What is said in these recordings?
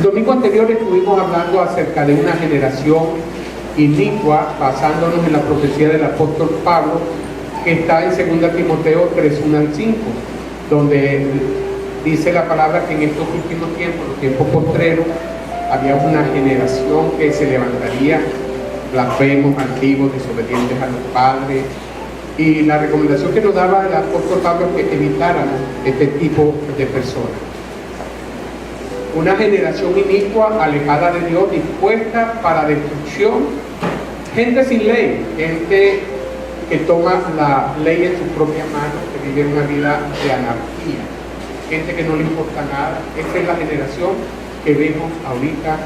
El domingo anterior estuvimos hablando acerca de una generación inicua, basándonos en la profecía del apóstol Pablo, que está en 2 Timoteo 3, 1 al 5, donde dice la palabra que en estos últimos tiempos, los tiempos postreros, había una generación que se levantaría, blasfemos, antiguos, desobedientes a los padres, y la recomendación que nos daba el apóstol Pablo es que evitáramos este tipo de personas. Una generación inicua, alejada de Dios, dispuesta para destrucción, gente sin ley, gente que toma la ley en sus propias manos, que vive una vida de anarquía, gente que no le importa nada. Esa es la generación que vemos ahorita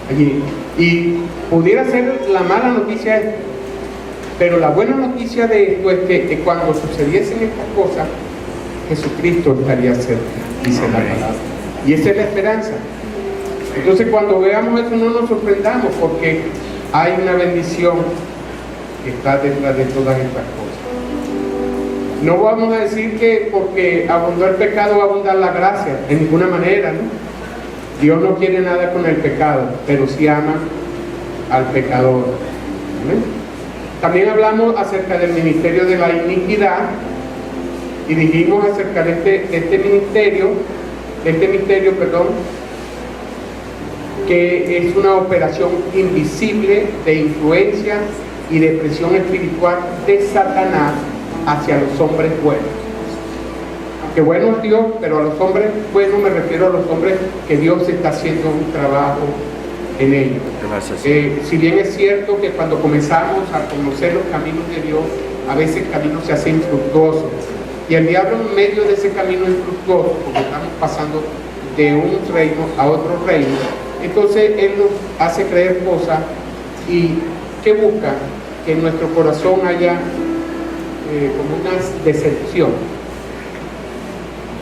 allí. Y pudiera ser la mala noticia esto, pero la buena noticia de esto es que cuando sucediesen estas cosas, Jesucristo estaría cerca, dice la palabra. Y esa es la esperanza. Entonces, cuando veamos eso, no nos sorprendamos, porque hay una bendición que está detrás de todas estas cosas. No vamos a decir que porque abundó el pecado va a abundar la gracia, en ninguna manera, ¿no? Dios no quiere nada con el pecado, pero sí ama al pecador. ¿Amén? También hablamos acerca del ministerio de la iniquidad y dijimos acerca de este misterio, que es una operación invisible de influencia y de presión espiritual de Satanás hacia los hombres buenos. Aunque bueno es Dios, pero a los hombres buenos me refiero a los hombres que Dios está haciendo un trabajo en ellos. Si bien es cierto que cuando comenzamos a conocer los caminos de Dios, a veces el camino se hace infructuoso, y el diablo en medio de ese camino infructuoso, porque estamos pasando de un reino a otro reino, entonces él nos hace creer cosas y que busca que en nuestro corazón haya como una decepción.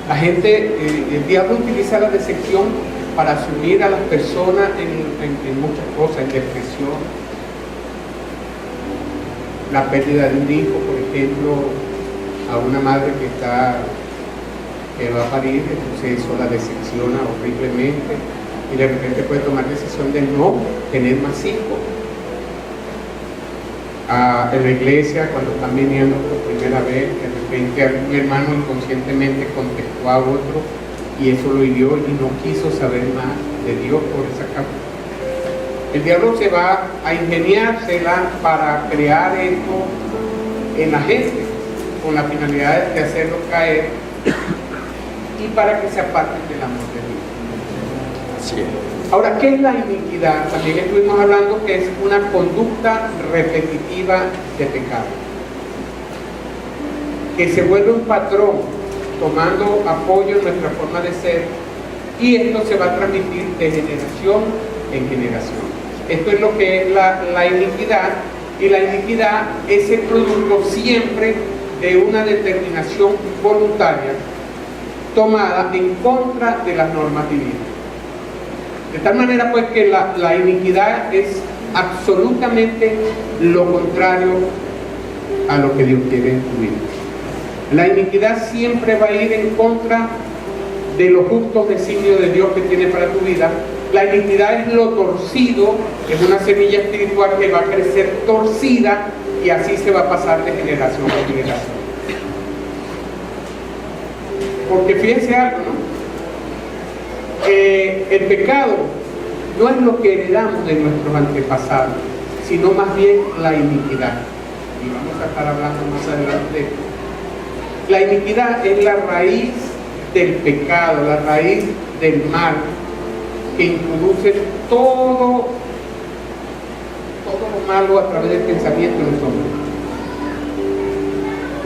La gente, el diablo utiliza la decepción para asumir a las personas en muchas cosas, en depresión, la pérdida de un hijo, por ejemplo, a una madre que va a parir, entonces eso la decepciona horriblemente, y de repente puede tomar decisión de no tener más hijos. En la iglesia, cuando están viniendo por primera vez, de repente algún hermano inconscientemente contestó a otro y eso lo hirió y no quiso saber más de Dios por esa causa. El diablo se va a ingeniársela para crear esto en la gente, con la finalidad de hacerlo caer y para que se aparten del amor de Dios. Así es. Ahora, ¿qué es la iniquidad? También estuvimos hablando que es una conducta repetitiva de pecado, que se vuelve un patrón, tomando apoyo en nuestra forma de ser, y esto se va a transmitir de generación en generación. Esto es lo que es la iniquidad, y la iniquidad es el producto siempre de una determinación voluntaria tomada en contra de las normas divinas. De tal manera pues que la iniquidad es absolutamente lo contrario a lo que Dios quiere en tu vida. La iniquidad siempre va a ir en contra de los justos designios de Dios que tiene para tu vida. La iniquidad es lo torcido, es una semilla espiritual que va a crecer torcida y así se va a pasar de generación a generación. Porque fíjense algo, ¿no? El pecado no es lo que heredamos de nuestros antepasados, sino más bien la iniquidad. Y vamos a estar hablando más adelante de esto. La iniquidad es la raíz del pecado, la raíz del mal, que introduce todo lo malo a través del pensamiento de los hombres.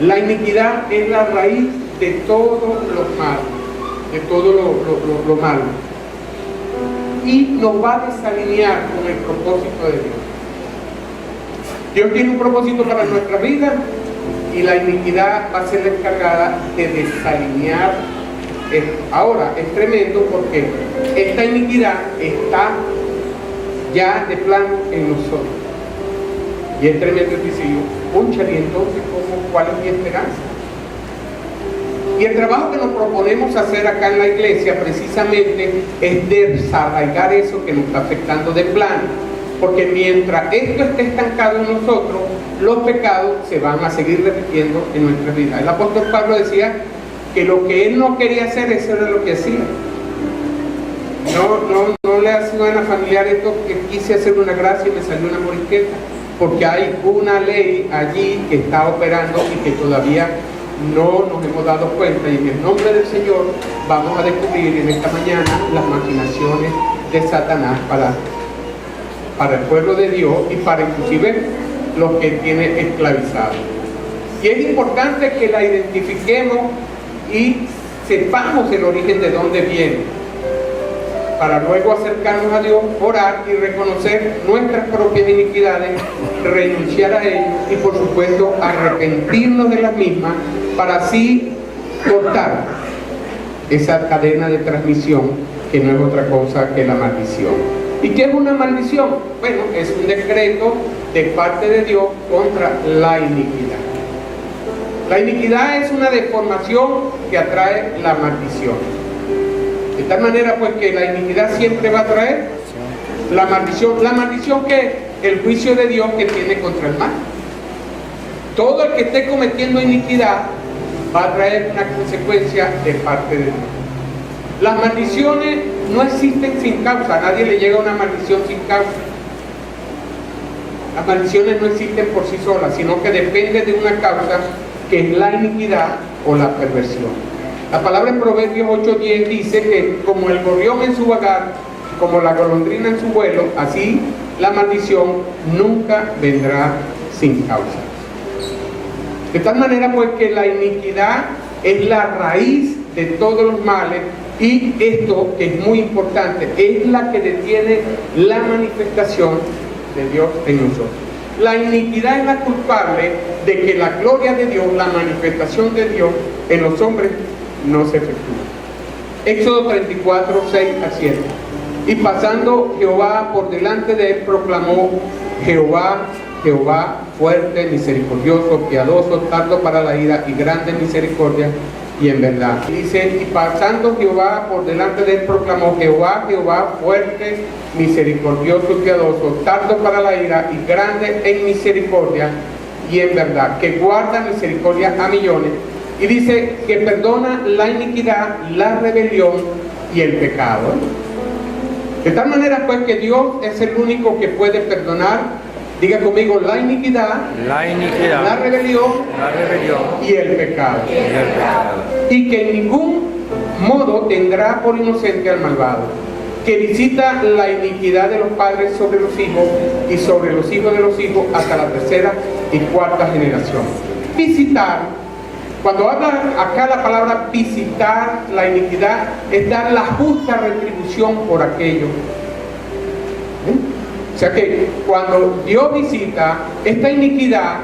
La iniquidad es la raíz de todo lo malo, de todo lo malo, y nos va a desalinear con el propósito de Dios. Dios tiene un propósito para nuestra vida y la iniquidad va a ser la encargada de desalinear esto. Ahora, es tremendo porque esta iniquidad está ya de plano en nosotros. Y es tremendo, dice yo, cónchale, entonces, ¿cuál es mi esperanza? Y el trabajo que nos proponemos hacer acá en la iglesia precisamente es desarraigar eso que nos está afectando de plano. Porque mientras esto esté estancado en nosotros, los pecados se van a seguir repitiendo en nuestra vida. El apóstol Pablo decía que lo que él no quería hacer, eso era lo que hacía. No le ha sido a la familiar esto que quise hacer una gracia y me salió una morisqueta, porque hay una ley allí que está operando y que todavía no nos hemos dado cuenta, y en el nombre del Señor vamos a descubrir en esta mañana las maquinaciones de Satanás para el pueblo de Dios y para inclusive los que tiene esclavizados. Y es importante que la identifiquemos y sepamos el origen de dónde viene, para luego acercarnos a Dios, orar y reconocer nuestras propias iniquidades, renunciar a ellas y por supuesto arrepentirnos de las mismas, para así cortar esa cadena de transmisión que no es otra cosa que la maldición. ¿Y qué es una maldición? Bueno, es un decreto de parte de Dios contra la iniquidad. La iniquidad es una deformación que atrae la maldición. De tal manera pues que la iniquidad siempre va a traer la maldición. La maldición, que es el juicio de Dios que tiene contra el mal. Todo el que esté cometiendo iniquidad va a traer una consecuencia de parte de Dios. Las maldiciones no existen sin causa. A nadie le llega una maldición sin causa. Las maldiciones no existen por sí solas, sino que depende de una causa, que es la iniquidad o la perversión. La palabra en Proverbios 8:10 dice que como el gorrión en su vagar, como la golondrina en su vuelo, así la maldición nunca vendrá sin causa. De tal manera pues que la iniquidad es la raíz de todos los males, y esto, que es muy importante, es la que detiene la manifestación de Dios en nosotros. La iniquidad es la culpable de que la gloria de Dios, la manifestación de Dios en los hombres, no se efectúa. Éxodo 34, 6 a 7. Y pasando Jehová por delante de él, proclamó: Jehová, Jehová, fuerte, misericordioso, piadoso, tardo para la ira y grande en misericordia y en verdad. Y dice: y pasando Jehová por delante de él, proclamó: Jehová, Jehová, fuerte, misericordioso, piadoso, tardo para la ira y grande en misericordia y en verdad, que guarda misericordia a millones. Y dice que perdona la iniquidad, la rebelión y el pecado. De tal manera pues que Dios es el único que puede perdonar, diga conmigo, la iniquidad, la rebelión y el pecado. Y que en ningún modo tendrá por inocente al malvado, que visita la iniquidad de los padres sobre los hijos y sobre los hijos de los hijos hasta la tercera y cuarta generación. Visitar, cuando habla acá la palabra visitar la iniquidad, es dar la justa retribución por aquello. O sea que cuando Dios visita esta iniquidad,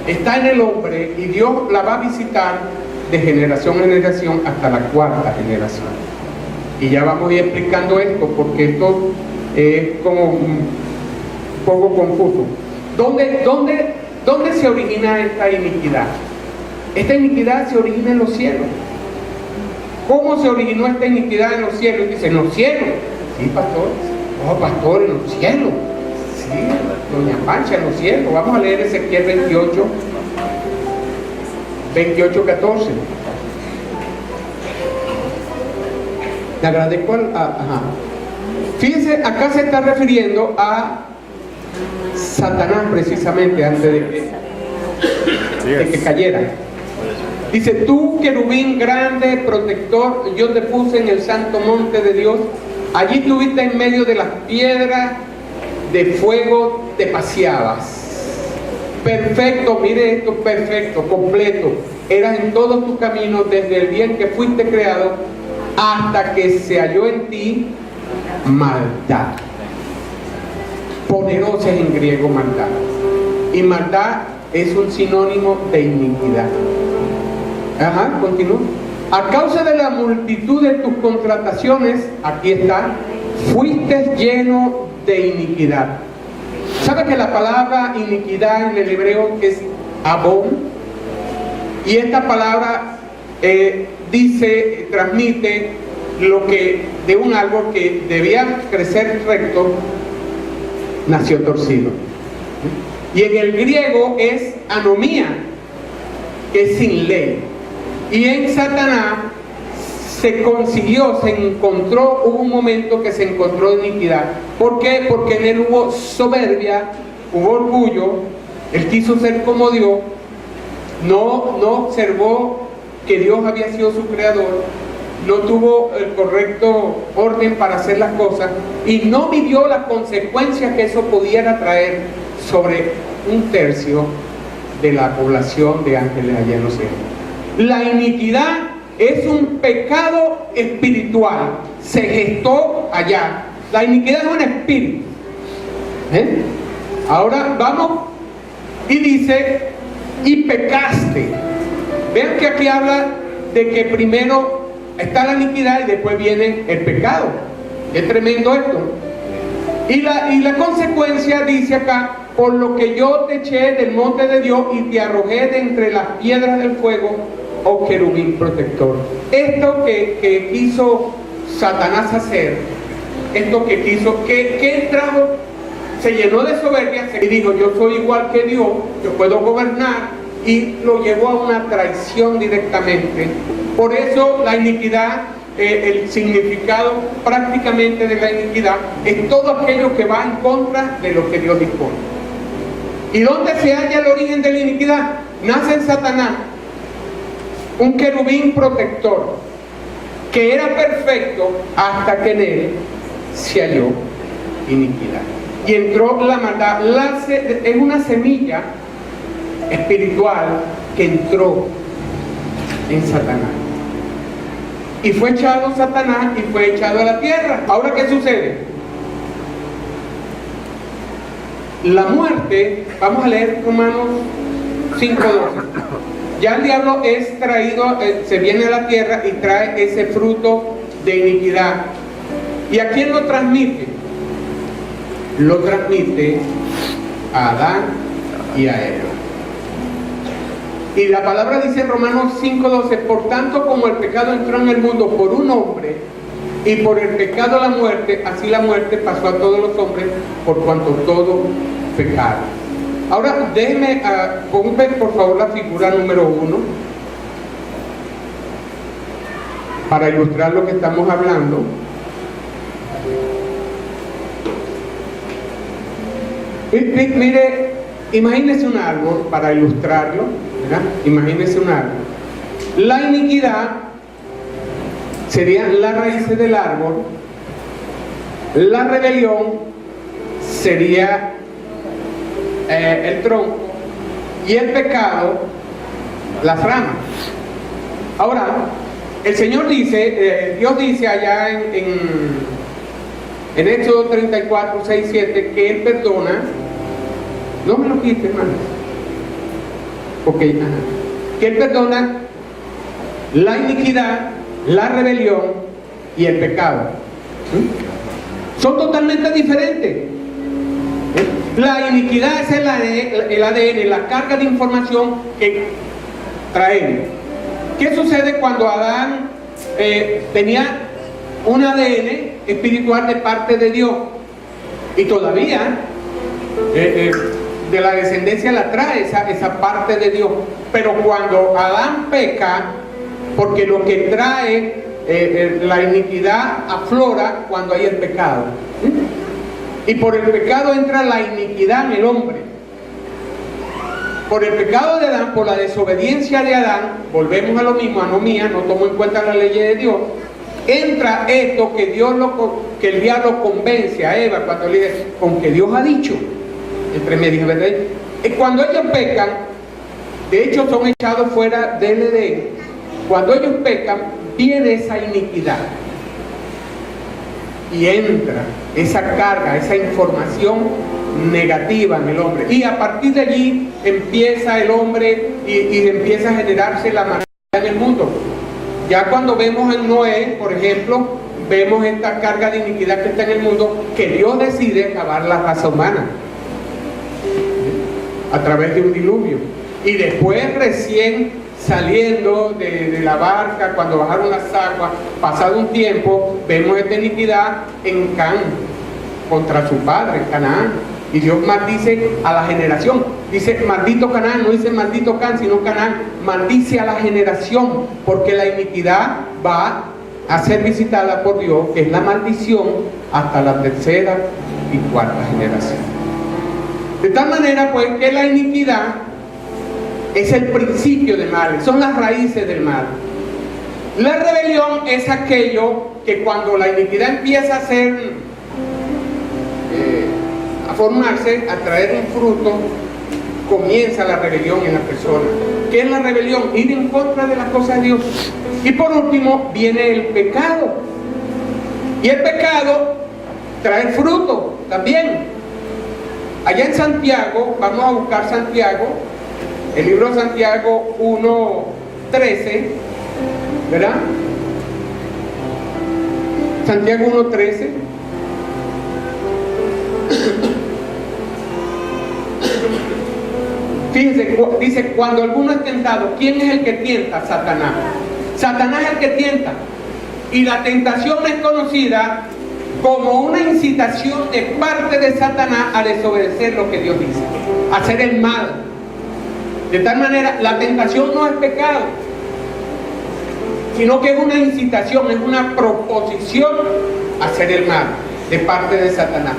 está en el hombre, y Dios la va a visitar de generación en generación hasta la cuarta generación. Y ya vamos a ir explicando esto, porque esto es como un poco confuso. ¿Dónde se origina esta iniquidad? Esta iniquidad se origina en los cielos. ¿Cómo se originó esta iniquidad en los cielos? Dice, en los cielos. Sí, pastor. Oh, pastor, en los cielos. Sí, doña Pancha, en los cielos. Vamos a leer Ezequiel 28, 14. ¿Le agradezco? Ajá. Fíjense, acá se está refiriendo a Satanás precisamente, antes de que cayera. Dice: tú, querubín grande, protector, yo te puse en el santo monte de Dios. Allí estuviste en medio de las piedras de fuego, te paseabas. Perfecto, mire esto, perfecto, completo. Eras en todos tus caminos desde el día en que fuiste creado hasta que se halló en ti maldad. Poderosa es en griego maldad. Y maldad es un sinónimo de iniquidad. Ajá, continúa. A causa de la multitud de tus contrataciones, aquí está, fuiste lleno de iniquidad. ¿Sabe que la palabra iniquidad en el hebreo es abón? Y esta palabra transmite lo que de un árbol que debía crecer recto, nació torcido. Y en el griego es anomía, que es sin ley. Y en Satanás se encontró, hubo un momento que se encontró iniquidad. ¿Por qué? Porque en él hubo soberbia, hubo orgullo, él quiso ser como Dios, no observó que Dios había sido su creador, no tuvo el correcto orden para hacer las cosas y no vivió las consecuencias que eso pudiera traer sobre un tercio de la población de ángeles allá en los cielos. La iniquidad es un pecado espiritual, se gestó allá. La iniquidad es un espíritu. Ahora vamos y dice, y pecaste. Vean que aquí habla de que primero está la iniquidad y después viene el pecado. Es tremendo esto. Y la consecuencia dice acá, por lo que yo te eché del monte de Dios y te arrojé de entre las piedras del fuego, oh querubín protector. Esto que quiso Satanás hacer, esto que quiso, que trajo, se llenó de soberbia y dijo, yo soy igual que Dios, yo puedo gobernar, y lo llevó a una traición directamente. Por eso la iniquidad, el significado prácticamente de la iniquidad es todo aquello que va en contra de lo que Dios dispone. ¿Y dónde se halla el origen de la iniquidad? Nace en Satanás, un querubín protector que era perfecto hasta que en él se halló iniquidad y entró la maldad. Es una semilla espiritual que entró en Satanás y fue echado Satanás y fue echado a la tierra. Ahora, ¿qué sucede? La muerte, vamos a leer Romanos 5:12. Ya el diablo es traído, se viene a la tierra y trae ese fruto de iniquidad. ¿Y a quién lo transmite? Lo transmite a Adán y a Eva. Y la palabra dice en Romanos 5:12, por tanto como el pecado entró en el mundo por un hombre, y por el pecado la muerte, así la muerte pasó a todos los hombres, por cuanto todos pecaron. Ahora déjenme, ponme por favor la figura número 1, para ilustrar lo que estamos hablando. Mire, imagínese un árbol, para ilustrarlo, ¿verdad? Imagínese un árbol. La iniquidad serían las raíces del árbol, la rebelión sería el tronco y el pecado las ramas. Ahora, el Señor dice, Dios dice allá en Éxodo 34, 6, 7, que Él perdona. No me lo quite, hermano. Ok, que Él perdona la iniquidad, la rebelión y el pecado. Son totalmente diferentes. La iniquidad es el ADN, la carga de información que traemos. ¿Qué sucede cuando Adán tenía un ADN espiritual de parte de Dios? Y todavía de la descendencia la trae esa parte de Dios. Pero cuando Adán peca, porque lo que trae la iniquidad aflora cuando hay el pecado. Y por el pecado entra la iniquidad en el hombre. Por el pecado de Adán, por la desobediencia de Adán, volvemos a lo mismo, anomía, no tomo en cuenta la ley de Dios, entra esto que que el diablo convence a Eva cuando le dice, con que Dios ha dicho, entre medias, ¿verdad? Y cuando ellos pecan, de hecho son echados fuera del Edén. Cuando ellos pecan, viene esa iniquidad y entra esa carga, esa información negativa en el hombre, y a partir de allí empieza el hombre y empieza a generarse la maldad en el mundo. Ya cuando vemos en Noé, por ejemplo, vemos esta carga de iniquidad que está en el mundo, que Dios decide acabar la raza humana a través de un diluvio, y después recién saliendo de la barca, cuando bajaron las aguas, pasado un tiempo, vemos esta iniquidad en Can, contra su padre, Canaán. Y Dios maldice a la generación. Dice maldito Canaán, no dice maldito Can, sino Canaán. Maldice a la generación, porque la iniquidad va a ser visitada por Dios, que es la maldición, hasta la tercera y cuarta generación. De tal manera, pues, que la iniquidad es el principio del mal, son las raíces del mal. La rebelión es aquello que cuando la iniquidad empieza a formarse, a traer un fruto, comienza la rebelión en la persona. ¿Qué es la rebelión? Ir en contra de las cosas de Dios. Y por último viene el pecado. Y el pecado trae fruto también. Allá en Santiago, vamos a buscar Santiago, el libro de Santiago 1:13, ¿verdad? Santiago 1:13. Fíjense, dice, cuando alguno es tentado, ¿quién es el que tienta? Satanás. Satanás es el que tienta. Y la tentación es conocida como una incitación de parte de Satanás a desobedecer lo que Dios dice, a hacer el mal. De tal manera, la tentación no es pecado, sino que es una incitación, es una proposición a hacer el mal de parte de Satanás.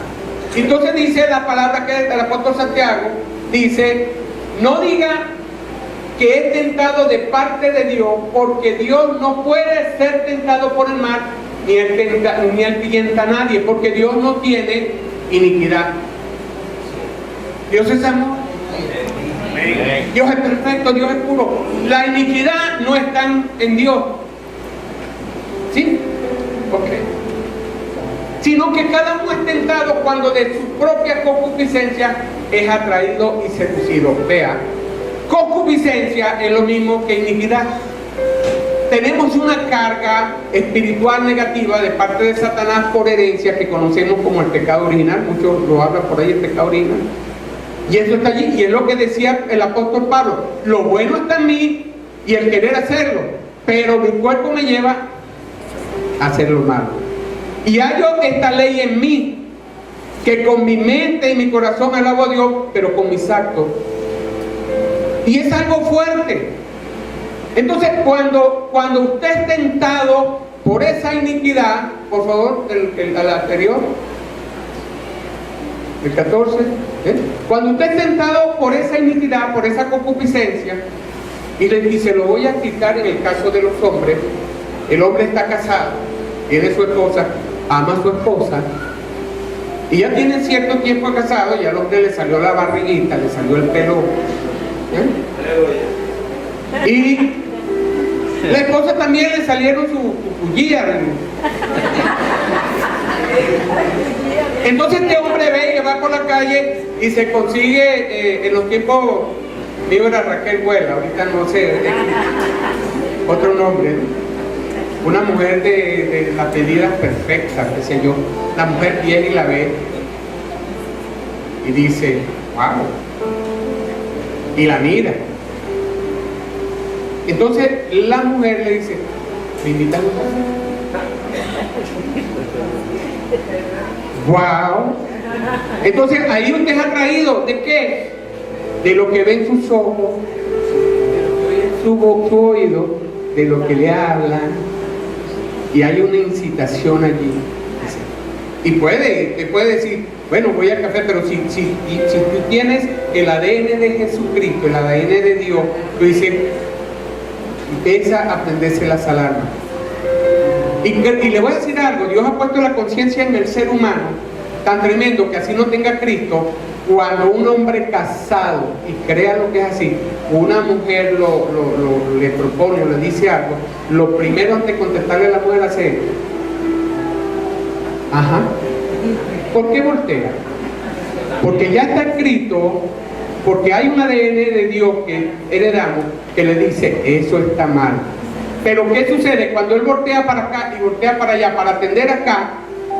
Entonces dice la palabra que del apóstol Santiago, dice, no diga que es tentado de parte de Dios, porque Dios no puede ser tentado por el mal, ni él tienta a nadie, porque Dios no tiene iniquidad. Dios es amor. Dios es perfecto, Dios es puro. La iniquidad no está en Dios. ¿Sí? Ok. Sino que cada uno es tentado cuando de su propia concupiscencia es atraído y seducido. Vea, concupiscencia es lo mismo que iniquidad. Tenemos una carga espiritual negativa de parte de Satanás por herencia que conocemos como el pecado original. Muchos lo hablan por ahí, el pecado original. Y eso está allí, y es lo que decía el apóstol Pablo: lo bueno está en mí y el querer hacerlo, pero mi cuerpo me lleva a hacer lo malo. Y hallo esta ley en mí, que con mi mente y mi corazón alabo a Dios, pero con mis actos. Y es algo fuerte. Entonces, cuando usted es tentado por esa iniquidad, por favor, al anterior, el 14, cuando usted es tentado por esa iniquidad, por esa concupiscencia, y se lo voy a quitar en el caso de los hombres. El hombre está casado, tiene su esposa, ama a su esposa, y ya tienen cierto tiempo casado, ya al hombre le salió la barriguita, le salió el pelo, y la esposa también le salieron su guía. Entonces este hombre ve que va por la calle y se consigue, en los tiempos mío era Raquel Huela, ahorita no sé, otro nombre, ¿no? Una mujer de las medidas perfectas, qué sé yo. La mujer viene y la ve y dice, wow, y la mira. Entonces la mujer le dice, ¿me invitan a un café? Wow. Entonces ahí usted es atraído ¿de qué? De lo que ven sus ojos, de lo que oye su oído, de lo que le hablan, y hay una incitación allí. Y te puede decir, bueno, voy al café, pero si tú tienes el ADN de Jesucristo, el ADN de Dios, tú dices, empieza a prenderse las alarmas. Y le voy a decir algo, Dios ha puesto la conciencia en el ser humano tan tremendo que así no tenga Cristo. Cuando un hombre casado, y crea lo que es así, una mujer le propone o le dice algo, lo primero antes de contestarle a la mujer hace, ajá, ¿por qué voltea? Porque ya está escrito, porque hay un ADN de Dios que heredamos que le dice, eso está mal. Pero ¿qué sucede? Cuando él voltea para acá y voltea para allá para atender acá,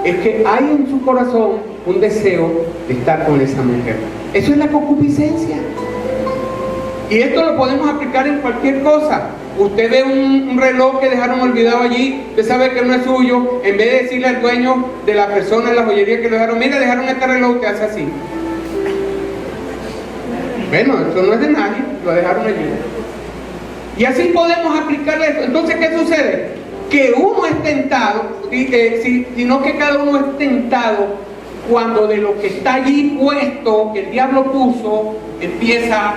es que hay en su corazón un deseo de estar con esa mujer. Eso es la concupiscencia. Y esto lo podemos aplicar en cualquier cosa. Usted ve un reloj que dejaron olvidado allí, usted sabe que no es suyo, en vez de decirle al dueño de la persona en la joyería que lo dejaron, mira, dejaron este reloj, usted hace así. Bueno, esto no es de nadie, lo dejaron allí. Y así podemos aplicarle esto. Entonces, ¿qué sucede? Que uno es tentado, sino que cada uno es tentado cuando de lo que está allí puesto, que el diablo puso, empieza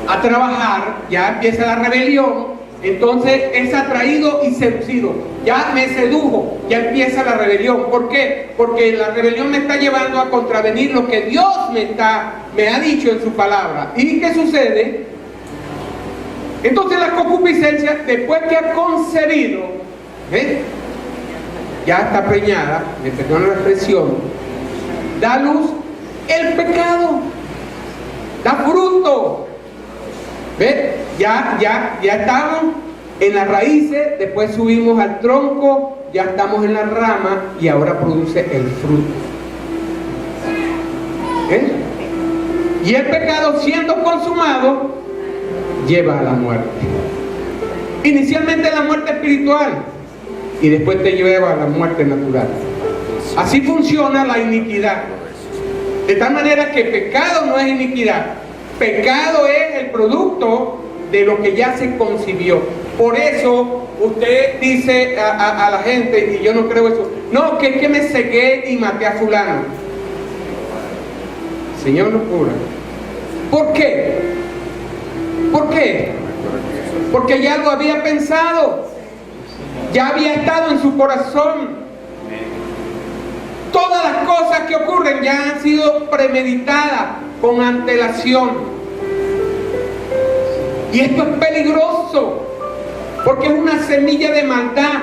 a trabajar, ya empieza la rebelión, entonces es atraído y seducido. Ya me sedujo, ya empieza la rebelión. ¿Por qué? Porque la rebelión me está llevando a contravenir lo que Dios me ha dicho en su palabra. ¿Y qué sucede? Entonces la concupiscencia, después que ha concebido, ya está preñada, me perdona la expresión, da luz el pecado, da fruto. ¿Ves? Ya estamos en las raíces, después subimos al tronco, ya estamos en la rama y ahora produce el fruto. Y el pecado, siendo consumado, lleva a la muerte. Inicialmente la muerte espiritual y después te lleva a la muerte natural. Así funciona la iniquidad. De tal manera que pecado no es iniquidad. Pecado es el producto de lo que ya se concibió. Por eso usted dice a la gente, y yo no creo eso, no, que es que me cegué y maté a fulano. Señor no cura. ¿Por qué? ¿Por qué? Porque ya lo había pensado, ya había estado en su corazón. Todas las cosas que ocurren ya han sido premeditadas con antelación. Y esto es peligroso, porque es una semilla de maldad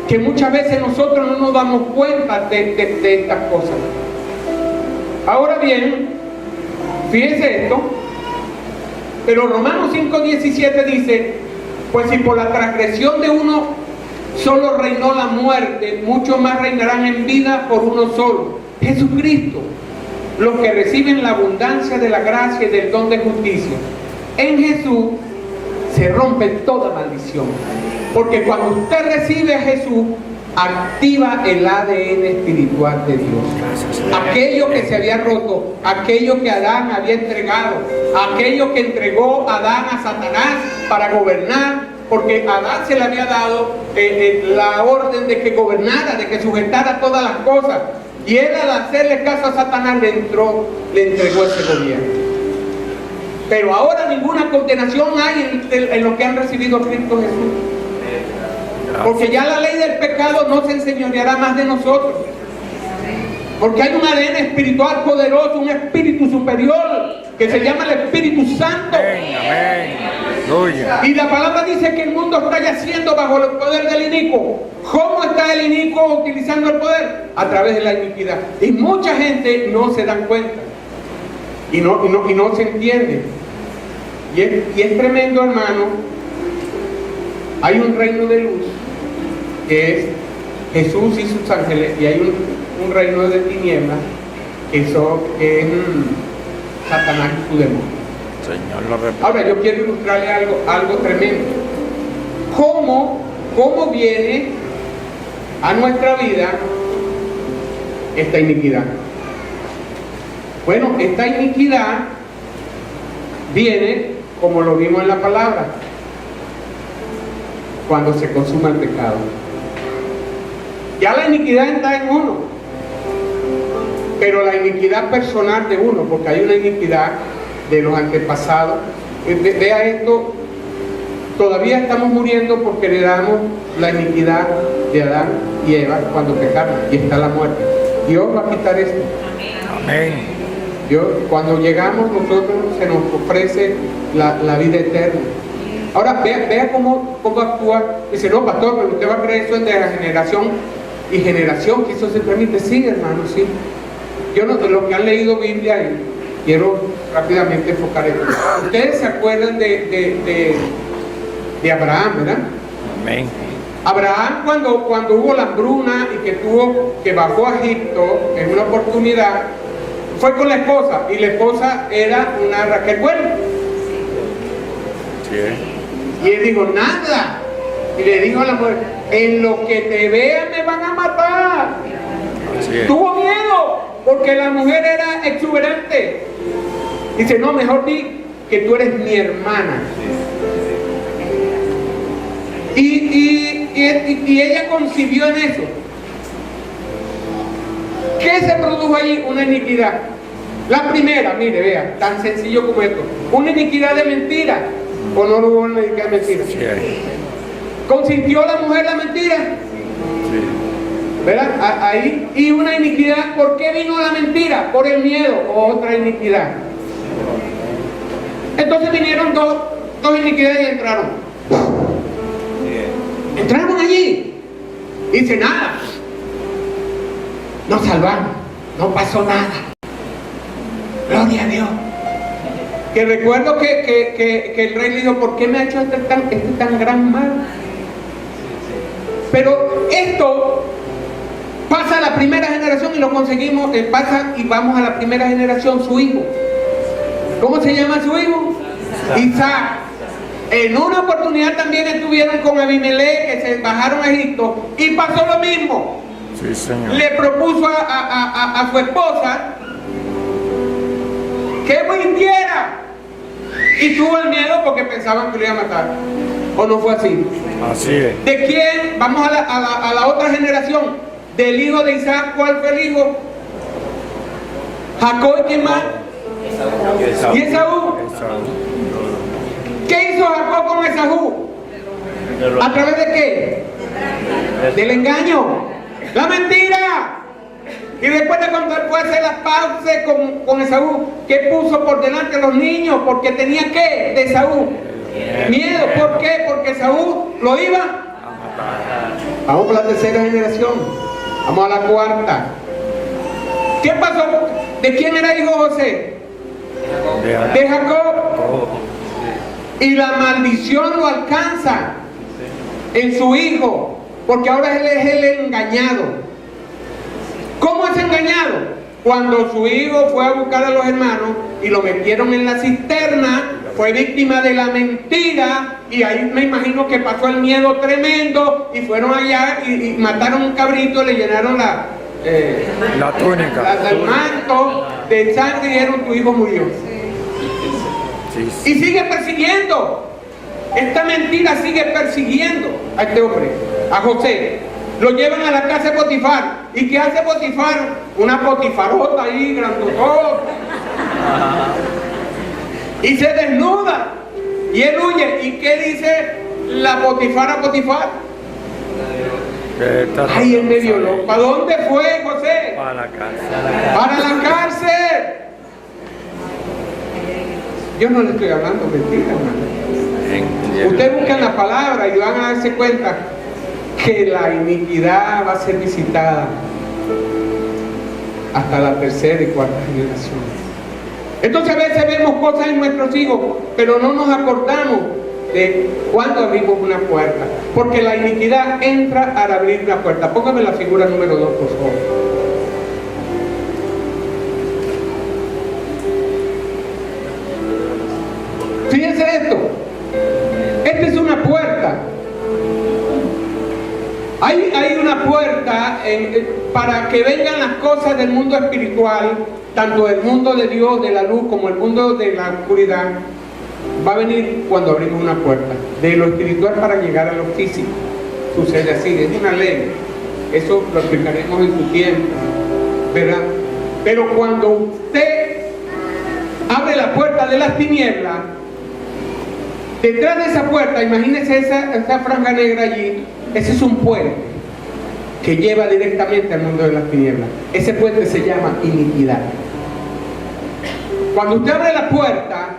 que muchas veces nosotros no nos damos cuenta de estas cosas. Ahora bien, fíjense esto, pero Romanos 5:17 dice, pues si por la transgresión de uno solo reinó la muerte, mucho más reinarán en vida por uno solo, Jesucristo, los que reciben la abundancia de la gracia y del don de justicia. En Jesús se rompe toda maldición, porque cuando usted recibe a Jesús, activa el ADN espiritual de Dios. Aquello que se había roto, aquello que Adán había entregado, aquello que entregó Adán a Satanás para gobernar, porque a Adán se le había dado la orden de que gobernara, de que sujetara todas las cosas, y él, al hacerle caso a Satanás, le entregó ese gobierno. Pero ahora ninguna condenación hay en lo que han recibido a Cristo Jesús, porque ya la ley del pecado no se enseñoreará más de nosotros, porque hay un ADN espiritual poderoso, un espíritu superior que se llama el Espíritu Santo. Amén. Y la palabra dice que el mundo está yaciendo bajo el poder del inicuo. ¿Cómo está el inicuo utilizando el poder? A través de la iniquidad. Y mucha gente no se dan cuenta y no se entiende. Y es tremendo, hermano. Hay un reino de luz que es Jesús y sus ángeles, y hay un reino de tinieblas que es Satanás y su demonio. Señor, lo repito. Ahora yo quiero ilustrarle algo tremendo. ¿Cómo viene a nuestra vida esta iniquidad? Bueno, esta iniquidad viene, como lo vimos en la palabra, cuando se consuma el pecado. Ya la iniquidad está en uno, pero la iniquidad personal de uno, porque hay una iniquidad de los antepasados. Vea esto, todavía estamos muriendo porque heredamos la iniquidad de Adán y Eva cuando pecaron, y está la muerte. Dios va a quitar esto. Amén. Dios, cuando llegamos nosotros se nos ofrece la vida eterna. Ahora vea cómo actúa. Dice, no, pastor, pero usted va a creer eso de la generación y generación, que eso se permite. Sí, hermano, sí. Yo no, de lo que han leído Biblia, y quiero rápidamente enfocar esto. Ustedes se acuerdan de Abraham, ¿verdad? Amén. Abraham, cuando hubo la hambruna y que bajó a Egipto en una oportunidad, fue con la esposa, y la esposa era una Raquel buena. Así es. Y él dijo, nada. Y le dijo a la mujer, en lo que te vean me van a matar. Así es. Tuvo miedo, porque la mujer era exuberante. Dice, no, mejor di que tú eres mi hermana. Y ella concibió en eso. ¿Qué se produjo allí? Una iniquidad. La primera, mire, vea, tan sencillo como esto. Una iniquidad de mentira. ¿O no hubo una iniquidad de mentira? Así es. ¿Consintió la mujer la mentira? Sí. ¿Verdad? Ahí. Y una iniquidad. ¿Por qué vino la mentira? Por el miedo. Otra iniquidad. Entonces vinieron dos iniquidades y entraron. Entraron allí. Y dice, nada. Nos salvamos. No pasó nada. Gloria a Dios. Que recuerdo que el rey le dijo, ¿por qué me ha hecho este tan gran mal? Pero esto pasa a la primera generación y lo conseguimos, pasa y vamos a la primera generación, su hijo. ¿Cómo se llama su hijo? Isaac. En una oportunidad también estuvieron con Abimelech, que se bajaron a Egipto, y pasó lo mismo. Sí, señor. Le propuso a su esposa que mintiera, y tuvo el miedo porque pensaban que lo iba a matar. ¿O no fue así? Así es. ¿De quién? Vamos a la otra generación. Del hijo de Isaac. ¿Cuál fue el hijo? Jacob. ¿Y quién más? Esaú. ¿Y Esaú? ¿Qué hizo Jacob con Esaú? ¿A través de qué? Del engaño. La mentira. Y después de cuando él fue a hacer las paces con Esaú, ¿qué puso por delante a los niños? Porque tenía ¿qué? De Esaú. Miedo. ¿Por qué? Porque Esaú lo iba a matar. Vamos por la tercera generación. Vamos a la cuarta. ¿Qué pasó? ¿De quién era hijo José? De Jacob. Y la maldición lo alcanza en su hijo, porque ahora él es el engañado. ¿Cómo es engañado? Cuando su hijo fue a buscar a los hermanos y lo metieron en la cisterna, fue víctima de la mentira, y ahí me imagino que pasó el miedo tremendo, y fueron allá y mataron un cabrito, le llenaron la túnica, el manto de sangre y dijeron, tu hijo murió. Sí. Y sigue persiguiendo. Esta mentira sigue persiguiendo a este hombre, a José. Lo llevan a la casa de Potifar. ¿Y qué hace Potifar? Una potifarota ahí, grandotota. Y se desnuda. Y él huye. ¿Y qué dice la Potifar a Potifar? Ay, él me violó. ¿Para dónde fue José? Para la cárcel. Para la cárcel. Yo no le estoy hablando mentira, hermano. Ustedes buscan la palabra y van a darse cuenta que la iniquidad va a ser visitada hasta la tercera y cuarta generación. Entonces a veces vemos cosas en nuestros hijos, pero no nos acordamos de cuando abrimos una puerta, porque la iniquidad entra al abrir una puerta. Póngame la figura número 2, por favor. Fíjense esto. Esta es una puerta. Hay una puerta para que vengan las cosas del mundo espiritual, tanto del mundo de Dios, de la luz, como el mundo de la oscuridad. Va a venir cuando abrimos una puerta. De lo espiritual para llegar a lo físico. Sucede así, es una ley. Eso lo explicaremos en su tiempo, ¿verdad? Pero cuando usted abre la puerta de las tinieblas, detrás de esa puerta, imagínese esa franja negra allí, ese es un puente que lleva directamente al mundo de las tinieblas. Ese puente se llama iniquidad. Cuando usted abre la puerta,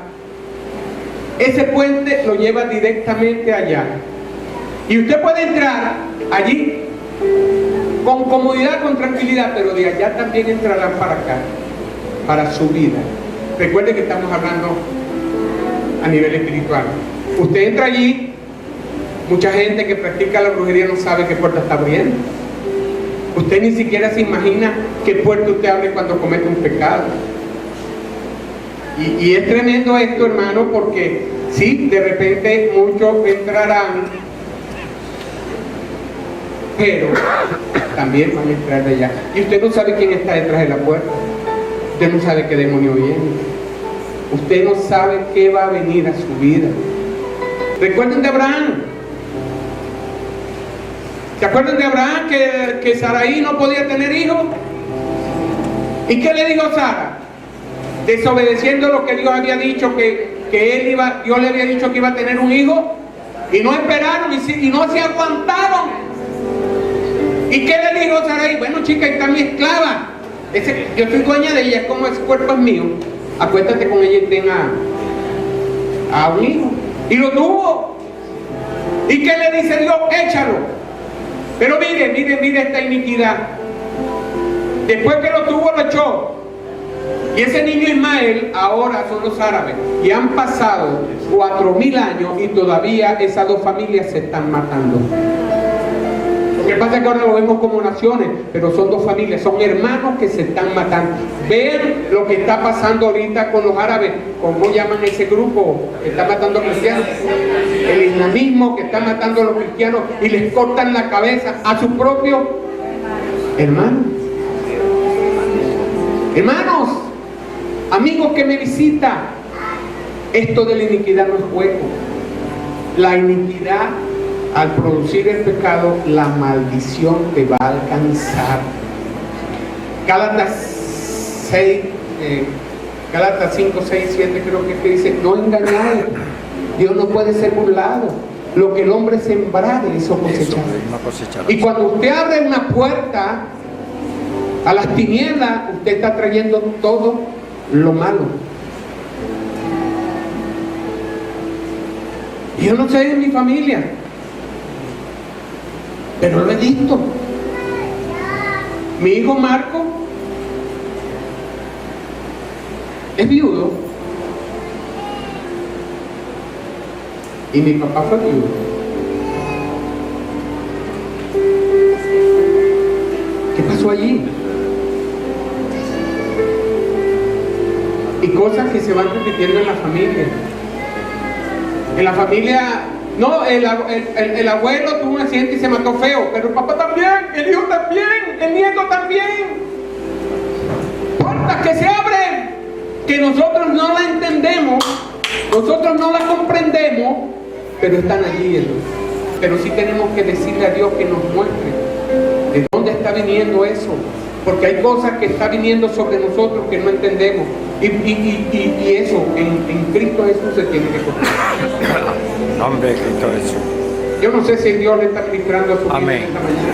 ese puente lo lleva directamente allá. Y usted puede entrar allí con comodidad, con tranquilidad, pero de allá también entrarán para acá, para su vida. Recuerde que estamos hablando a nivel espiritual. Usted entra allí, mucha gente que practica la brujería no sabe qué puerta está abriendo. Usted ni siquiera se imagina qué puerta usted abre cuando comete un pecado. Y es tremendo esto, hermano, porque Sí, de repente muchos entrarán, pero también van a entrar de allá. Y usted no sabe quién está detrás de la puerta. Usted no sabe qué demonio viene. Usted no sabe qué va a venir a su vida. Recuerden de Abraham. ¿Se acuerdan de Abraham que Saraí no podía tener hijos? ¿Y qué le dijo Sara? Desobedeciendo lo que Dios había dicho, Dios le había dicho que iba a tener un hijo, y no esperaron y no se aguantaron. ¿Y qué le dijo Saraí? Bueno, chica, está mi esclava. Yo soy dueña de ella, como ese cuerpo es mío. Acuéstate con ella y tenga a un hijo. Y lo tuvo. ¿Y qué le dice Dios? Échalo. Pero mire esta iniquidad. Después que lo tuvo, lo echó. Y ese niño Ismael ahora son los árabes. Y han pasado 4000 años y todavía esas dos familias se están matando. Lo que pasa es que ahora lo vemos como naciones, pero son dos familias, son hermanos que se están matando. Vean lo que está pasando ahorita con los árabes. ¿Cómo llaman ese grupo que está matando a cristianos? El islamismo, que está matando a los cristianos y les cortan la cabeza a sus propios hermanos. Hermanos, amigos que me visitan, esto de la iniquidad no es juego. La iniquidad, al producir el pecado, la maldición te va a alcanzar. Gálatas 5, 6, 7 creo que dice: no engañáis, Dios no puede ser burlado. Lo que el hombre sembrare, eso cosechará. Y cuando usted abre una puerta a las tinieblas, usted está trayendo todo lo malo. Yo no sé en mi familia, pero lo he visto. Mi hijo Marco es viudo y mi papá fue viudo. ¿Qué pasó allí? Y cosas que se van repitiendo en la familia. En la familia, no, el abuelo tuvo un accidente y se mató feo, pero el papá también, el hijo también, el nieto también. Puertas que se abren, que nosotros no la entendemos, nosotros no la comprendemos, pero están allí. Pero sí tenemos que decirle a Dios que nos muestre de dónde está viniendo eso, porque hay cosas que están viniendo sobre nosotros que no entendemos. Y eso en Cristo Jesús se tiene que cortar. Nombre de Cristo Jesús. Yo no sé si Dios le está ministrando a su vida esta mañana.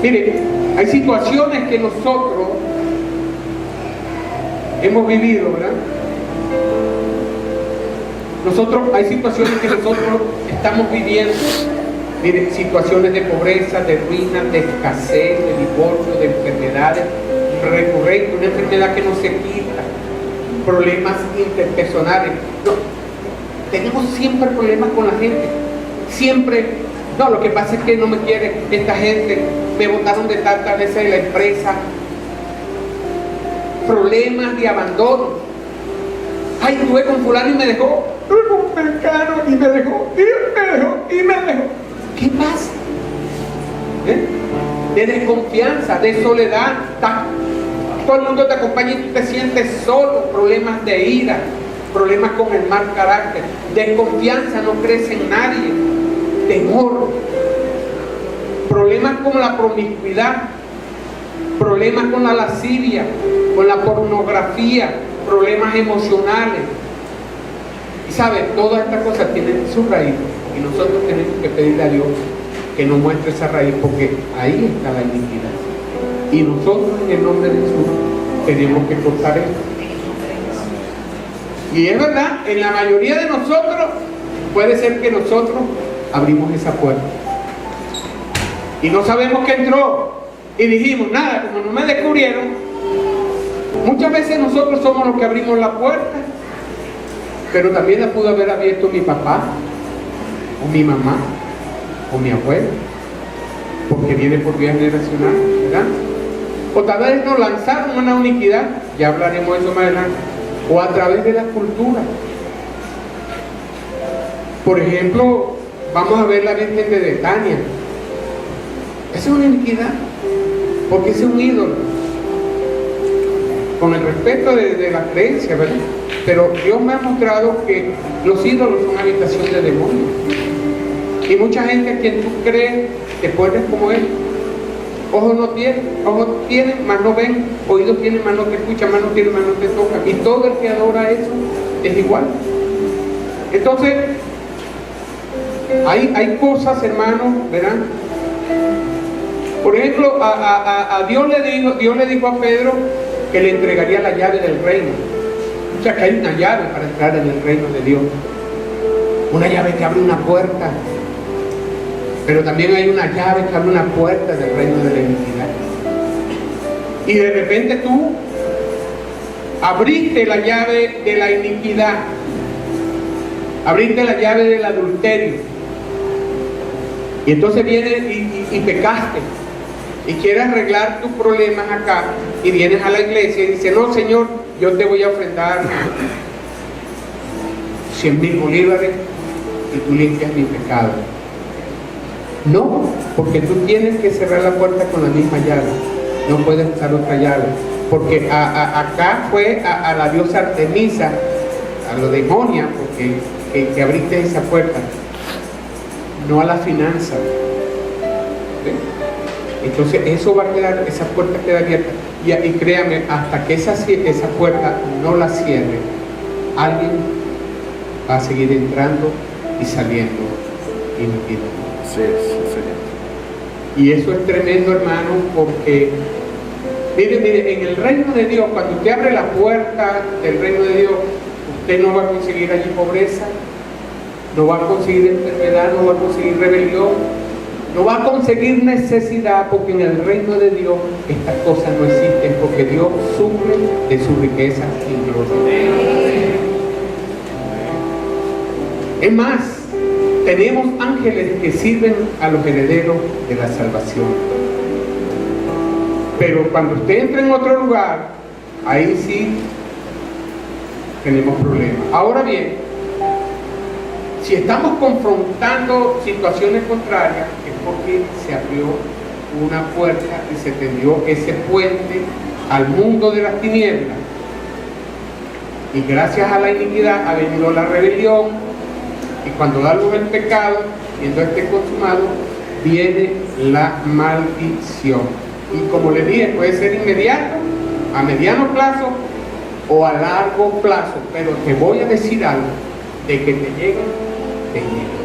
Mire, hay situaciones que nosotros hemos vivido, ¿verdad? Hay situaciones que nosotros estamos viviendo. Mire, situaciones de pobreza, de ruina, de escasez, de divorcio, de enfermedades recurrentes, una enfermedad que no se quita, problemas interpersonales. No, tenemos siempre problemas con la gente. Siempre. No, lo que pasa es que no me quiere esta gente, me botaron de tantas veces de la empresa. Problemas de abandono. Ay, estuve con fulano y me dejó. Estuve con Mercano y me dejó. Y me dejó. ¿Qué pasa? De desconfianza, de soledad. Todo el mundo te acompaña y tú te sientes solo. Problemas de ira, problemas con el mal carácter, desconfianza, no crees en nadie, temor, problemas con la promiscuidad, problemas con la lascivia, con la pornografía, problemas emocionales. Y sabes, todas estas cosas tienen su raíz. Y nosotros tenemos que pedirle a Dios que nos muestre esa raíz, porque ahí está la iniquidad. Y nosotros, en el nombre de Jesús, tenemos que cortar esto. Y es verdad, en la mayoría de nosotros, puede ser que nosotros abrimos esa puerta. Y no sabemos que entró. Y dijimos, nada, como no me descubrieron. Muchas veces nosotros somos los que abrimos la puerta. Pero también la pudo haber abierto mi papá, o mi mamá, o mi abuelo, porque viene por vía generacional, ¿verdad? O tal vez nos lanzaron una iniquidad, ya hablaremos de eso más adelante. o a través de la cultura. Por ejemplo, vamos a ver la Virgen de Betania. Esa es una iniquidad, porque ese es un ídolo. Con el respeto de la creencia, ¿verdad? Pero Dios me ha mostrado que los ídolos son habitación de demonios. Y mucha gente a quien tú crees te pones como él. Ojos no tienen, mas no ven. Oídos tienen, mas no te escuchan. Manos tienen, mas no te tocan. Y todo el que adora eso es igual. Entonces, hay cosas, hermanos, ¿verdad? Por ejemplo, a Dios le dijo a Pedro que le entregaría la llave del reino. O sea, que hay una llave para entrar en el reino de Dios. Una llave que abre una puerta. Pero también hay una llave que abre una puerta del reino de la iniquidad. Y de repente tú abriste la llave de la iniquidad. Abriste la llave del adulterio. Y entonces vienes y pecaste. Y quieres arreglar tus problemas acá. Y vienes a la iglesia y dices, no, Señor, yo te voy a ofrendar 100,000 bolívares y tú limpias mi pecado. No, porque tú tienes que cerrar la puerta con la misma llave. No puedes usar otra llave. Porque acá fue a la diosa Artemisa, a lo demonia, porque que abriste esa puerta. No a la finanza. ¿Sí? Entonces eso va a quedar, esa puerta queda abierta. Y créame, hasta que esa puerta no la cierre, alguien va a seguir entrando y saliendo y metiendo. Sí, sí. Y eso es tremendo, hermano, porque mire, en el reino de Dios, cuando usted abre la puerta del reino de Dios, usted no va a conseguir allí pobreza, no va a conseguir enfermedad, no va a conseguir rebelión, no va a conseguir necesidad, porque en el reino de Dios estas cosas no existen, porque Dios suple de su riqueza y gloria. Es más, tenemos ángeles que sirven a los herederos de la salvación. Pero cuando usted entra en otro lugar, ahí sí tenemos problemas. Ahora bien, si estamos confrontando situaciones contrarias, es porque se abrió una puerta y se tendió ese puente al mundo de las tinieblas. Y gracias a la iniquidad ha venido la rebelión. Y cuando da luz el pecado, siendo este consumado, viene la maldición. Y como le dije, puede ser inmediato, a mediano plazo o a largo plazo. Pero te voy a decir algo, de que te llegue, te llega.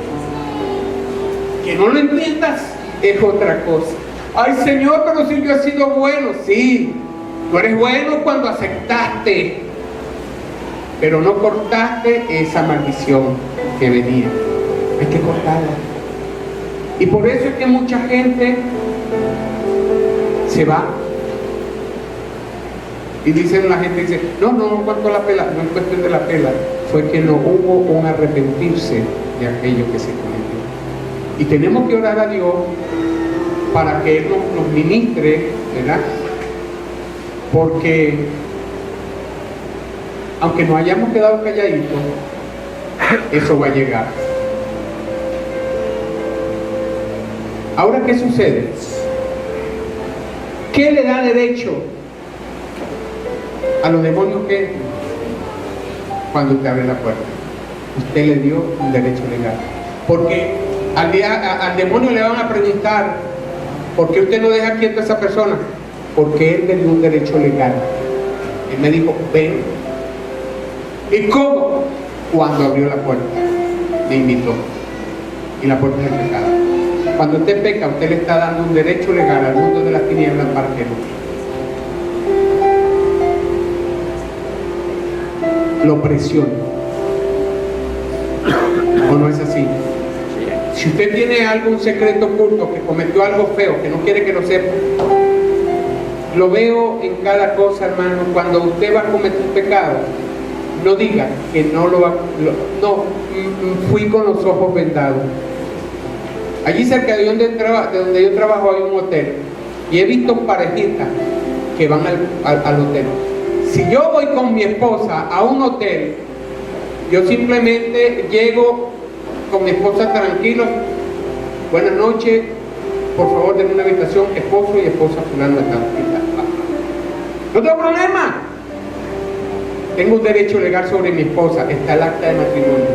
Que no lo entiendas es otra cosa. Ay, Señor, pero si yo he sido bueno. Sí, tú eres bueno cuando aceptaste, pero no cortaste esa maldición que venía. Hay que cortarla. Y por eso es que mucha gente se va. Y dicen, la gente dice, no cuanto a la pela, no es cuestión de la pela, fue que no hubo un arrepentirse de aquello que se cometió. Y tenemos que orar a Dios para que Él nos ministre, ¿verdad? Porque aunque nos hayamos quedado calladitos, eso va a llegar. Ahora, ¿qué sucede? ¿Qué le da derecho a los demonios que entran? Cuando usted abre la puerta, usted le dio un derecho legal. Porque al demonio le van a preguntar, ¿por qué usted no deja quieto a esa persona? Porque él le dio un derecho legal. Él me dijo, ven. ¿Y cómo? Cuando abrió la puerta, me invitó. Y la puerta es el pecado. Cuando usted peca, usted le está dando un derecho legal al mundo de las tinieblas para que lo presione. ¿O no es así? Si usted tiene algún secreto oculto, que cometió algo feo, que no quiere que lo sepa, lo veo en cada cosa, hermano. Cuando usted va a cometer un pecado, no diga que no lo va, no, fui con los ojos vendados. Allí cerca de donde yo trabajo hay un hotel y he visto parejitas que van al hotel Si yo voy con mi esposa a un hotel, yo simplemente llego con mi esposa tranquilo, buenas noches, por favor denme una habitación, esposo y esposa fulano de tal. No tengo problema. Tengo un derecho legal sobre mi esposa, está el acta de matrimonio.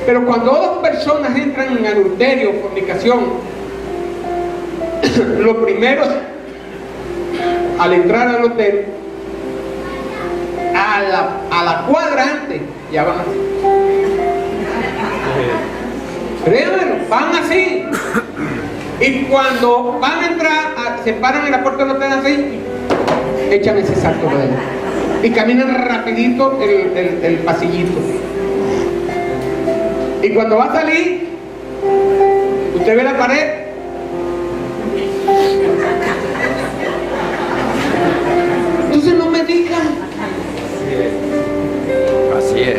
Pero cuando dos personas entran en adulterio, fornicación, lo primero, al entrar al hotel, a la cuadra antes, ya van así. Créanmelo, van así. Y cuando van a entrar, se paran en la puerta del hotel así, echan ese salto para adentro. Y caminan rapidito el pasillito. Y cuando va a salir, usted ve la pared. Entonces no me digan. Así es.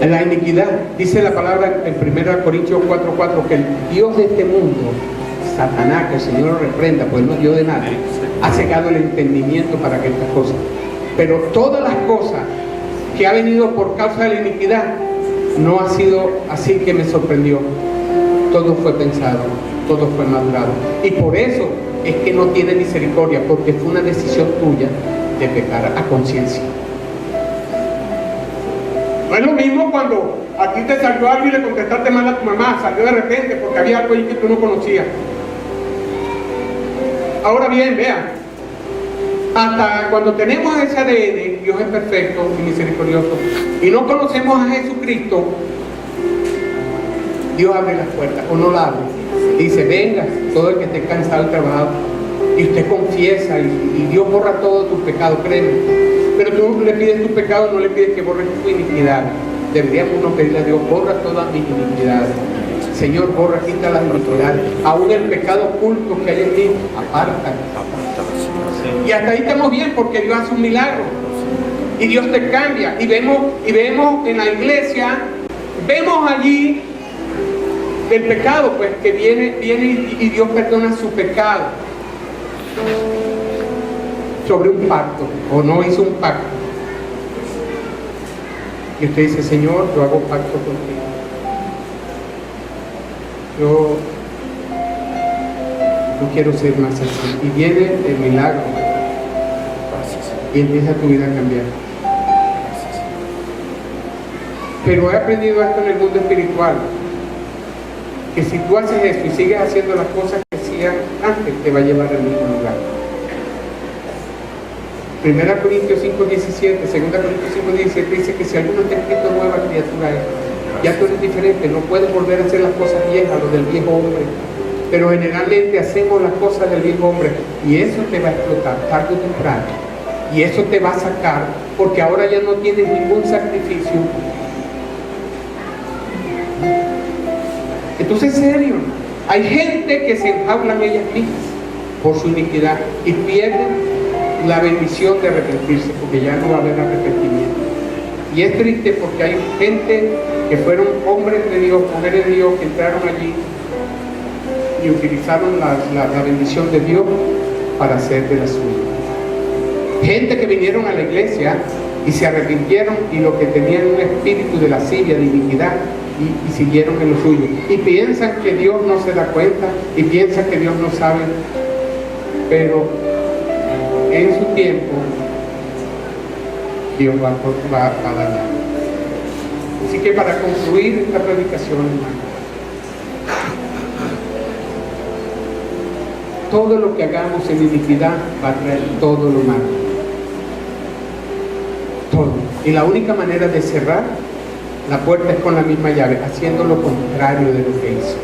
La iniquidad, dice la palabra en 1 Corintios 4:4, que el Dios de este mundo, Satanás, que el Señor lo reprenda, pues no es Dios de nadie, ha cegado el entendimiento para que estas cosas. Pero todas las cosas que ha venido por causa de la iniquidad, no ha sido así que me sorprendió. Todo fue pensado, todo fue madurado. Y por eso es que no tiene misericordia, porque fue una decisión tuya de pecar a conciencia. No es lo mismo cuando a ti te salió algo y le contestaste mal a tu mamá, salió de repente porque había algo ahí que tú no conocías. Ahora bien, vean, hasta cuando tenemos ese ADN, Dios es perfecto y misericordioso, y no conocemos a Jesucristo, Dios abre las puertas, o no la abre. Dice, venga, todo el que esté cansado y trabajado, y usted confiesa, y Dios borra todos tus pecados, créeme. Pero tú le pides tu pecado, no le pides que borre tu iniquidad. Deberíamos uno pedirle a Dios, borra todas mis iniquidades. Señor, borra, quita las iniquidades. Aún el pecado oculto que hay en mí, aparta. Y hasta ahí estamos bien, porque Dios hace un milagro. Y Dios te cambia. Y vemos en la iglesia, vemos allí el pecado, pues que viene y Dios perdona su pecado. Sobre un pacto, o no hizo un pacto. Y usted dice, Señor, yo hago pacto contigo. Yo no quiero ser más así. Y viene el milagro. Y empieza tu vida a cambiar. Pero he aprendido esto en el mundo espiritual. Que si tú haces esto y sigues haciendo las cosas que hacías antes, te va a llevar al mismo lugar. 1 Corintios 5:17, 2 Corintios 5:17 dice que si alguno está escrito nueva criatura es, ya tú eres diferente, no puedes volver a hacer las cosas viejas, lo del viejo hombre. Pero generalmente hacemos las cosas del viejo hombre y eso te va a explotar tarde o temprano. Y eso te va a sacar porque ahora ya no tienes ningún sacrificio. Entonces, en serio, hay gente que se enjaulan ellas mismas por su iniquidad y pierden la bendición de arrepentirse, porque ya no va a haber arrepentimiento. Y es triste porque hay gente que fueron hombres de Dios, mujeres de Dios, que entraron allí y utilizaron la bendición de Dios para hacer de la suya. Gente que vinieron a la iglesia y se arrepintieron y lo que tenían un espíritu de lascivia, de iniquidad, y siguieron en lo suyo. Y piensan que Dios no se da cuenta y piensan que Dios no sabe, pero en su tiempo Dios va a dañar. Así que para concluir esta predicación, hermano, todo lo que hagamos en iniquidad va a traer todo lo malo. Todo. Y la única manera de cerrar la puerta es con la misma llave, haciendo lo contrario de lo que hizo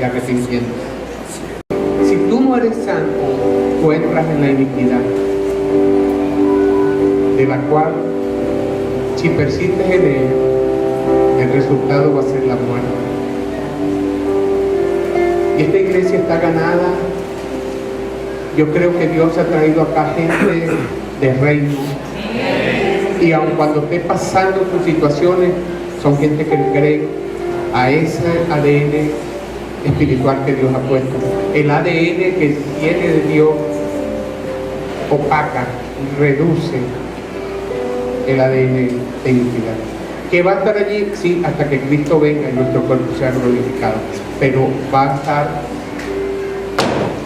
y arrepintiéndose. Si tú no eres santo, tú entras en la iniquidad, de la cual, si persistes en ella, el resultado va a ser la muerte. Y esta iglesia está ganada. Yo creo que Dios ha traído acá gente de reino. Y aun cuando esté pasando tus situaciones, son gente que cree a ese ADN espiritual que Dios ha puesto. El ADN que tiene de Dios opaca, reduce el ADN de iniquidad. ¿Que va a estar allí? Sí, hasta que Cristo venga y nuestro cuerpo sea glorificado. Pero va a estar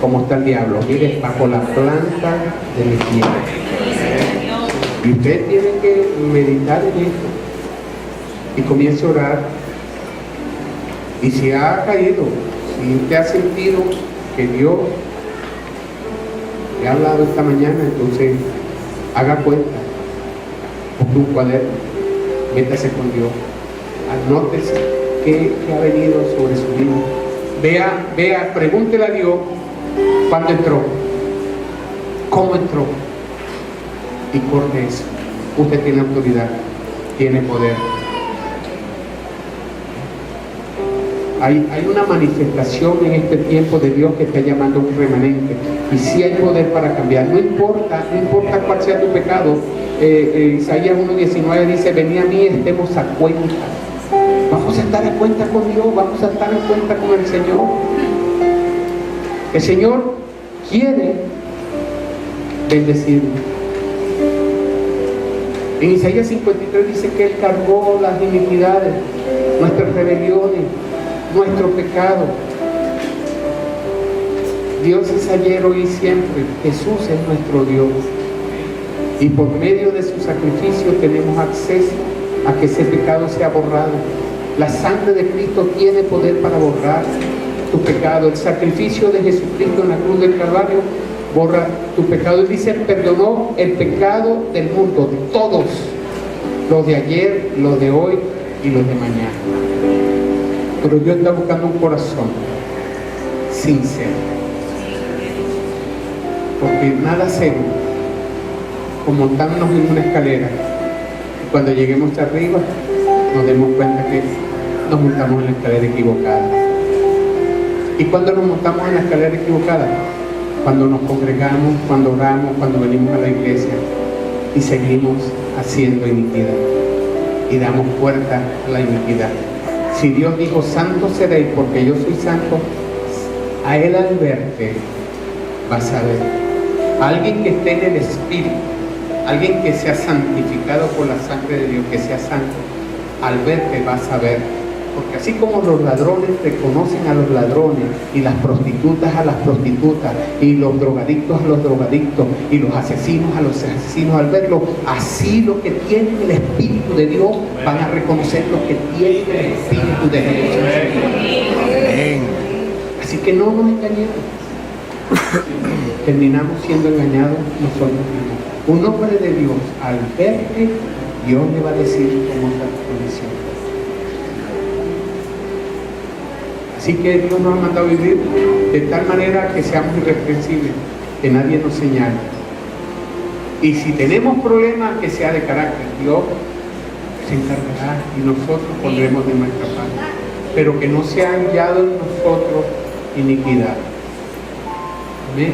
como está el diablo, mire, bajo la planta de mi pie. Y usted tiene que meditar en esto y comience a orar. Y si ha caído, si usted ha sentido que Dios le ha hablado esta mañana, entonces haga cuenta, busque un cuaderno, métase con Dios, anótese qué ha venido sobre su vida. Vea, pregúntele a Dios cuándo entró, cómo entró, y corte eso. Usted tiene autoridad, tiene poder. Hay una manifestación en este tiempo de Dios que está llamando a un remanente, y sí hay poder para cambiar. No importa cuál sea tu pecado. Isaías 1:19 dice: venid a mí, estemos a cuenta. Vamos a estar a cuenta con Dios, vamos a estar a cuenta con el Señor. El Señor quiere bendecirnos. En Isaías 53 dice que Él cargó las iniquidades, nuestras rebeliones, nuestro pecado. Dios es ayer, hoy y siempre. Jesús es nuestro Dios. Y por medio de su sacrificio tenemos acceso a que ese pecado sea borrado. La sangre de Cristo tiene poder para borrar tu pecado. El sacrificio de Jesucristo en la cruz del Calvario borra tu pecado. Él dice: perdonó el pecado del mundo, todos, los de ayer, los de hoy y los de mañana. Pero Dios está buscando un corazón sincero, porque nada hacemos como montarnos en una escalera y cuando lleguemos arriba nos demos cuenta que nos montamos en la escalera equivocada. ¿Y cuando nos montamos en la escalera equivocada? Cuando nos congregamos, cuando oramos, cuando venimos a la iglesia y seguimos haciendo iniquidad y damos puerta a la iniquidad. Si Dios dijo: santo seréis porque yo soy santo, a Él al verte vas a ver. Alguien que esté en el Espíritu, alguien que sea santificado por la sangre de Dios, que sea santo, al verte vas a ver. Porque así como los ladrones reconocen a los ladrones, y las prostitutas a las prostitutas, y los drogadictos a los drogadictos, y los asesinos a los asesinos, al verlo, así los que tienen el Espíritu de Dios van a reconocer los que tienen el Espíritu de Dios. Amén. Así que no nos engañemos. Terminamos siendo engañados nosotros mismos. Un hombre de Dios, al verte, Dios le va a decir cómo está tu condición. Así que Dios nos ha mandado a vivir de tal manera que seamos irreprensibles, que nadie nos señale. Y si tenemos problemas, que sea de carácter, Dios se encargará y nosotros pondremos de nuestra parte. Pero que no sea hallado en nosotros iniquidad. Amén.